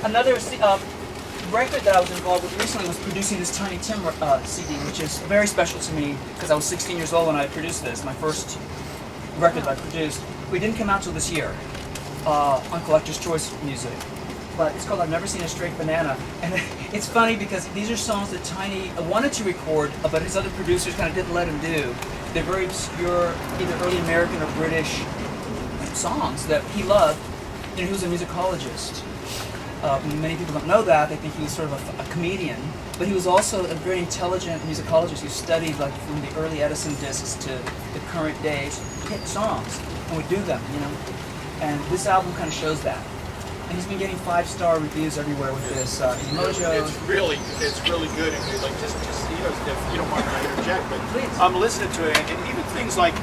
Another record that I was involved with recently was producing this Tiny Tim CD, which is very special to me because I was 16 years old when I produced this, my first record that I produced. We didn't come out till this year on Collector's Choice Music, but it's called I've Never Seen a Straight Banana. And it's funny because these are songs that Tiny wanted to record, but his other producers kind of didn't let him do. They're very obscure, either early American or British songs that he loved. You know, he was a musicologist. Many people don't know that. They think he was sort of a comedian, but he was also a very intelligent musicologist who studied like from the early Edison discs to the current days hit songs and would do them, you know. And this album kind of shows that. And he's been getting 5-star reviews everywhere with this. Mojo. It's really good. And like just you know, if you don't mind me to interject, but please. I'm listening to it, and even things like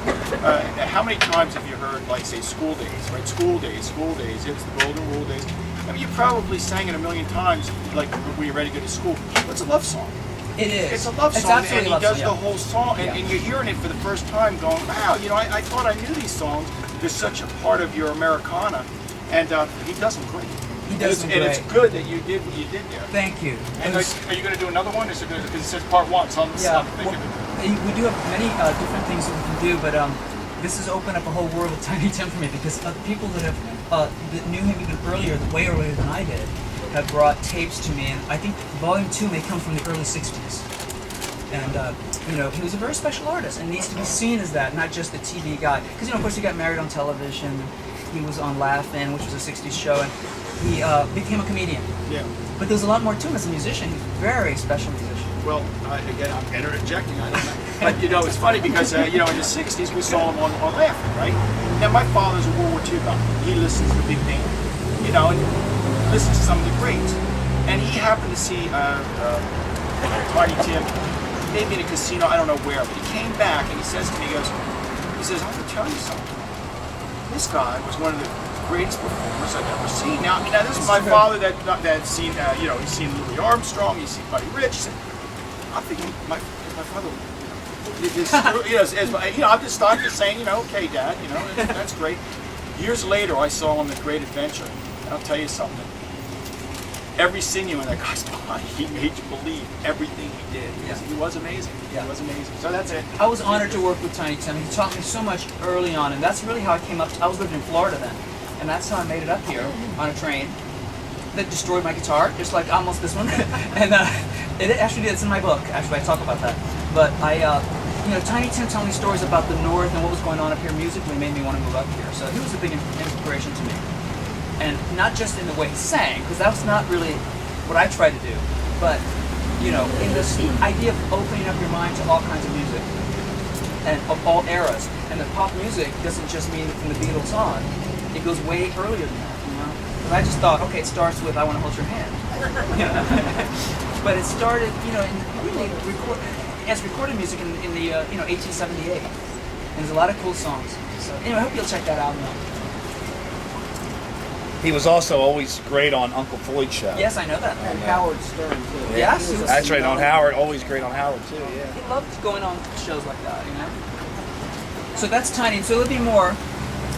how many times have you heard like say school days, right? School days, it's the golden rule days. I mean, you probably sang it a million times, like when you're ready to go to school. It's a love song. It is. It's a love It's song, absolutely and he does song, the whole song, and, Yeah. and you're hearing it for the first time, going, "Wow, you know, I thought I knew these songs. They're such a part of your Americana," and he does them great. He does them and great. it's good that you did what you did there. Thank you. And are you going to do another one? Because it says part one, so I'm thinking. Well, we do have many different things that we can do, but this has opened up a whole world of Tiny Tim for me because people that have that knew him even earlier, way earlier than I did, have brought tapes to me, and I think Volume 2 may come from the early '60s. And you know, he was a very special artist and needs to be seen as that, not just the TV guy. Because you know, of course, he got married on television. He was on Laugh-In, which was a '60s show, and he became a comedian. Yeah. But there's a lot more to him as a musician. He's a very special musician. Well, again, I'm interjecting. I don't know. But you know, it's funny because you know, in the '60s we saw him on Laugh-In, right? Now my father's a World War II guy. He listens to the big band, you know, and listens to some of the greats. And he happened to see Tiny Tim, maybe in a casino, I don't know where, but he came back and he says to me, he says, I'm going to tell you something. This guy was one of the greatest performers I've ever seen. Now, I mean, this is my father that's seen, you know, he's seen Louis Armstrong, he's seen Buddy Rich. He said, I'm thinking, my father, I'm just saying, you know, okay, Dad, you know, that's great. Years later, I saw him at Great Adventure, and I'll tell you something. Every sinew in that guy's body, he made you believe everything he did. He was amazing. Yeah. He was amazing. So that's it. I was honored to work with Tiny Tim. He taught me so much early on, and that's really how I came up. I was living in Florida then, and that's how I made it up here on a train that destroyed my guitar, just like almost this one. And it actually did. It's in my book. Actually, I talk about that. But you know, Tiny Tim telling me stories about the North and what was going on up here musically made me want to move up here. So he was a big inspiration to me. And not just in the way he sang, because that was not really what I tried to do, but, you know, in this idea of opening up your mind to all kinds of music, and of all eras. And the pop music doesn't just mean from the Beatles on, it goes way earlier than that, you know? Because I just thought, okay, it starts with I Want to Hold Your Hand. You know? But it started, you know, as recorded music in the, you know, 1878. And there's a lot of cool songs. So anyway, I hope you'll check that album out. He was also always great on Uncle Floyd's show. Yes, I know that. And Howard Stern, too. Yes, He was a That's right, on senior- Howard. Always great on Howard, too, yeah. He loved going on shows like that, you know? So that's Tiny. So there'll be more,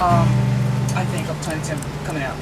I think, of Tiny Tim coming out.